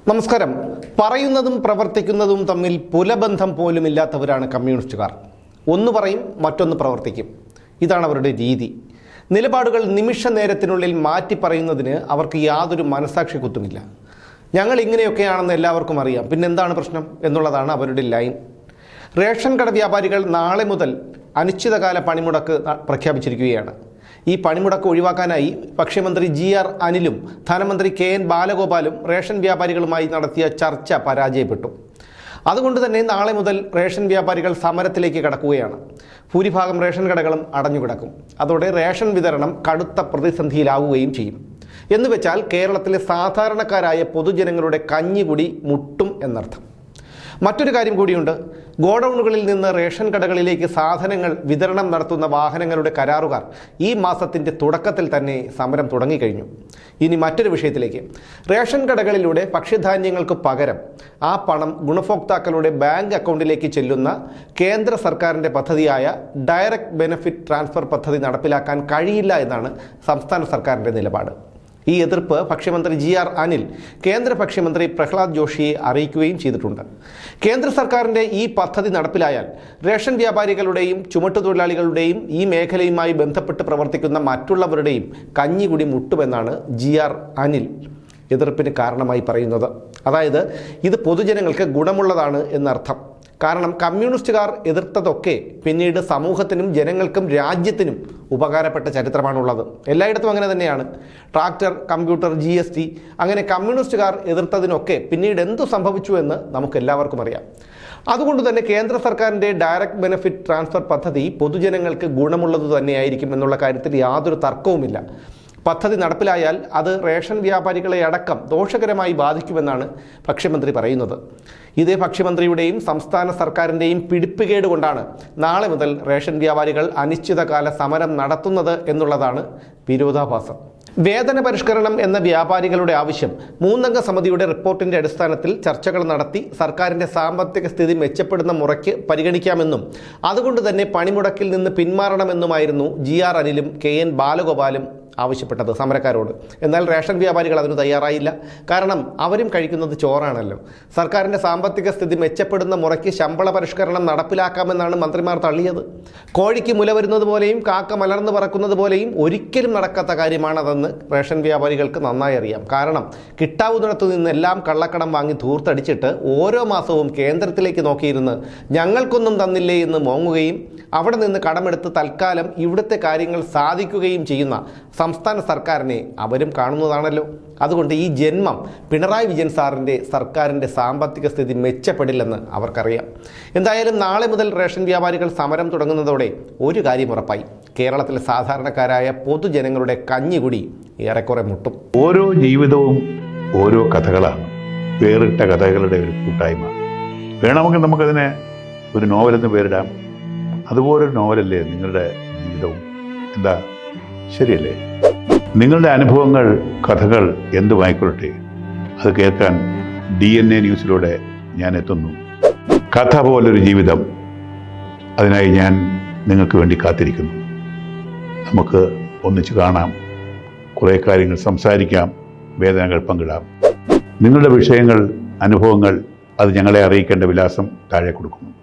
നമസ്കാരം. പറയുന്നതും പ്രവർത്തിക്കുന്നതും തമ്മിൽ പുലബന്ധം പോലുമില്ലാത്തവരാണ് കമ്മ്യൂണിസ്റ്റുകാർ. ഒന്ന് പറയും, മറ്റൊന്ന് പ്രവർത്തിക്കും. ഇതാണ് അവരുടെ രീതി. നിലപാടുകൾ നിമിഷ നേരത്തിനുള്ളിൽ മാറ്റി പറയുന്നതിന് അവർക്ക് യാതൊരു മനസാക്ഷി കുത്തുമില്ല. ഞങ്ങൾ ഇങ്ങനെയൊക്കെയാണെന്ന് എല്ലാവർക്കും അറിയാം, പിന്നെന്താണ് പ്രശ്നം എന്നുള്ളതാണ് അവരുടെ ലൈൻ. റേഷൻ കട വ്യാപാരികൾ നാളെ മുതൽ അനിശ്ചിതകാല പണിമുടക്ക് പ്രഖ്യാപിച്ചിരിക്കുകയാണ്. ഈ പണിമുടക്ക് ഒഴിവാക്കാനായി ഭക്ഷ്യമന്ത്രി GR അനിലും ധനമന്ത്രി KN ബാലഗോപാലും റേഷൻ വ്യാപാരികളുമായി നടത്തിയ ചർച്ച പരാജയപ്പെട്ടു. അതുകൊണ്ട് തന്നെ നാളെ മുതൽ റേഷൻ വ്യാപാരികൾ സമരത്തിലേക്ക് കടക്കുകയാണ്. ഭൂരിഭാഗം റേഷൻ കടകളും അടഞ്ഞുകിടക്കും. അതോടെ റേഷൻ വിതരണം കടുത്ത പ്രതിസന്ധിയിലാവുകയും ചെയ്യും. എന്നുവെച്ചാൽ കേരളത്തിലെ സാധാരണക്കാരായ പൊതുജനങ്ങളുടെ കഞ്ഞികുടി മുട്ടും എന്നർത്ഥം. മറ്റൊരു കാര്യം കൂടിയുണ്ട്. ഗോഡൌണുകളിൽ നിന്ന് റേഷൻ കടകളിലേക്ക് സാധനങ്ങൾ വിതരണം നടത്തുന്ന വാഹനങ്ങളുടെ കരാറുകാർ ഈ മാസത്തിൻ്റെ തുടക്കത്തിൽ തന്നെ സമരം തുടങ്ങിക്കഴിഞ്ഞു. ഇനി മറ്റൊരു വിഷയത്തിലേക്ക്. റേഷൻ കടകളിലൂടെ ഭക്ഷ്യധാന്യങ്ങൾക്ക് പകരം ആ പണം ഗുണഭോക്താക്കളുടെ ബാങ്ക് അക്കൗണ്ടിലേക്ക് ചെല്ലുന്ന കേന്ദ്ര സർക്കാരിൻ്റെ പദ്ധതിയായ ഡയറക്റ്റ് ബെനിഫിറ്റ് ട്രാൻസ്ഫർ പദ്ധതി നടപ്പിലാക്കാൻ കഴിയില്ല എന്നാണ് സംസ്ഥാന സർക്കാരിൻ്റെ നിലപാട്. ഈ എതിർപ്പ് ഭക്ഷ്യമന്ത്രി GR അനിൽ കേന്ദ്ര ഭക്ഷ്യമന്ത്രി പ്രഹ്ലാദ് ജോഷിയെ അറിയിക്കുകയും ചെയ്തിട്ടുണ്ട്. കേന്ദ്ര സർക്കാരിൻ്റെ ഈ പദ്ധതി നടപ്പിലായാൽ റേഷൻ വ്യാപാരികളുടെയും ചുമട്ടുതൊഴിലാളികളുടെയും ഈ മേഖലയുമായി ബന്ധപ്പെട്ട് പ്രവർത്തിക്കുന്ന മറ്റുള്ളവരുടെയും കഞ്ഞികുടി മുട്ടുമെന്നാണ് GR അനിൽ എതിർപ്പിന് കാരണമായി പറയുന്നത്. അതായത് ഇത് പൊതുജനങ്ങൾക്ക് ഗുണമുള്ളതാണ് എന്നർത്ഥം. കാരണം കമ്മ്യൂണിസ്റ്റുകാർ എതിർത്തതൊക്കെ പിന്നീട് സമൂഹത്തിനും ജനങ്ങൾക്കും രാജ്യത്തിനും ഉപകാരപ്പെട്ട ചരിത്രമാണുള്ളത്. എല്ലായിടത്തും അങ്ങനെ തന്നെയാണ്. ട്രാക്ടർ, കമ്പ്യൂട്ടർ, GST അങ്ങനെ കമ്മ്യൂണിസ്റ്റുകാർ എതിർത്തതിനൊക്കെ പിന്നീട് എന്തു സംഭവിച്ചു എന്ന് നമുക്കെല്ലാവർക്കും അറിയാം. അതുകൊണ്ട് തന്നെ കേന്ദ്ര സർക്കാരിൻ്റെ ഡയറക്റ്റ് ബെനിഫിറ്റ് ട്രാൻസ്ഫർ പദ്ധതി പൊതുജനങ്ങൾക്ക് ഗുണമുള്ളത് തന്നെയായിരിക്കും എന്നുള്ള കാര്യത്തിൽ യാതൊരു തർക്കവുമില്ല. പദ്ധതി നടപ്പിലായാൽ അത് റേഷൻ വ്യാപാരികളെ അടക്കം ദോഷകരമായി ബാധിക്കുമെന്നാണ് ഭക്ഷ്യമന്ത്രി പറയുന്നത്. ഇതേ ഭക്ഷ്യമന്ത്രിയുടെയും സംസ്ഥാന സർക്കാരിൻ്റെയും പിടിപ്പുകേട് കൊണ്ടാണ് നാളെ മുതൽ റേഷൻ വ്യാപാരികൾ അനിശ്ചിതകാല സമരം നടത്തുന്നത് എന്നുള്ളതാണ് വിരോധാഭാസം. വേതന പരിഷ്കരണം എന്ന വ്യാപാരികളുടെ ആവശ്യം 3 അംഗ സമിതിയുടെ റിപ്പോർട്ടിൻ്റെ അടിസ്ഥാനത്തിൽ ചർച്ചകൾ നടത്തി സർക്കാരിൻ്റെ സാമ്പത്തിക സ്ഥിതി മെച്ചപ്പെടുന്ന മുറയ്ക്ക് പരിഗണിക്കാമെന്നും അതുകൊണ്ട് തന്നെ പണിമുടക്കിൽ നിന്ന് പിന്മാറണമെന്നുമായിരുന്നു GR അനിലും KN ബാലഗോപാലും ആവശ്യപ്പെട്ടത് സമരക്കാരോട്. എന്നാൽ റേഷൻ വ്യാപാരികൾ അതിന് തയ്യാറായില്ല. കാരണം അവരും കഴിക്കുന്നത് ചോറാണല്ലോ. സർക്കാരിൻ്റെ സാമ്പത്തിക സ്ഥിതി മെച്ചപ്പെടുന്ന മുറയ്ക്ക് ശമ്പള പരിഷ്കരണം നടപ്പിലാക്കാമെന്നാണ് മന്ത്രിമാർ തള്ളിയത്. കോഴിക്ക് മുല വരുന്നത് പോലെയും കാക്ക മലർന്നു പറക്കുന്നത് പോലെയും ഒരിക്കലും നടക്കാത്ത കാര്യമാണതെന്ന് റേഷൻ വ്യാപാരികൾക്ക് നന്നായി അറിയാം. കാരണം കിട്ടാവുന്നിടത്തു നിന്നെല്ലാം കള്ളക്കടം വാങ്ങി ധൂർത്തടിച്ചിട്ട് ഓരോ മാസവും കേന്ദ്രത്തിലേക്ക് നോക്കിയിരുന്ന് ഞങ്ങൾക്കൊന്നും തന്നില്ലേ എന്ന് മോങ്ങുകയും അവിടെ നിന്ന് കടമെടുത്ത് തൽക്കാലം ഇവിടുത്തെ കാര്യങ്ങൾ സാധിക്കുകയും ചെയ്യുന്ന സംസ്ഥാന സർക്കാരിനെ അവരും കാണുന്നതാണല്ലോ. അതുകൊണ്ട് ഈ ജന്മം പിണറായി വിജയൻ സാറിൻ്റെ സർക്കാരിൻ്റെ സാമ്പത്തിക സ്ഥിതി മെച്ചപ്പെടില്ലെന്ന് അവർക്കറിയാം. എന്തായാലും നാളെ മുതൽ റേഷൻ വ്യാപാരികൾ സമരം തുടങ്ങുന്നതോടെ ഒരു കാര്യം ഉറപ്പായി. കേരളത്തിലെ സാധാരണക്കാരായ പൊതുജനങ്ങളുടെ കഞ്ഞികുടി ഏറെക്കുറെ മുട്ടും. ഓരോ ജീവിതവും ഓരോ കഥകളാണ്, വേറിട്ട കഥകളുടെ ഒരു കൂട്ടായ്മ. വേണമെങ്കിൽ നമുക്കതിനെ ഒരു നോവലെന്ന് പേരിടാം. അതുപോലൊരു നോവലല്ലേ നിങ്ങളുടെ ജീവിതവും? എന്താ, ശരിയല്ലേ? നിങ്ങളുടെ അനുഭവങ്ങൾ, കഥകൾ എന്തുമായിക്കൊള്ളട്ടെ, അത് കേൾക്കാൻ DNA ന്യൂസിലൂടെ ഞാൻ എത്തുന്നു. കഥ പോലൊരു ജീവിതം, അതിനായി ഞാൻ നിങ്ങൾക്ക് വേണ്ടി കാത്തിരിക്കുന്നു. നമുക്ക് ഒന്നിച്ച് കാണാം, കുറേ കാര്യങ്ങൾ സംസാരിക്കാം, വേദനകൾ പങ്കിടാം. നിങ്ങളുടെ വിഷയങ്ങൾ, അനുഭവങ്ങൾ അത് ഞങ്ങളെ അറിയിക്കേണ്ട വിലാസം താഴെ കൊടുക്കുന്നു.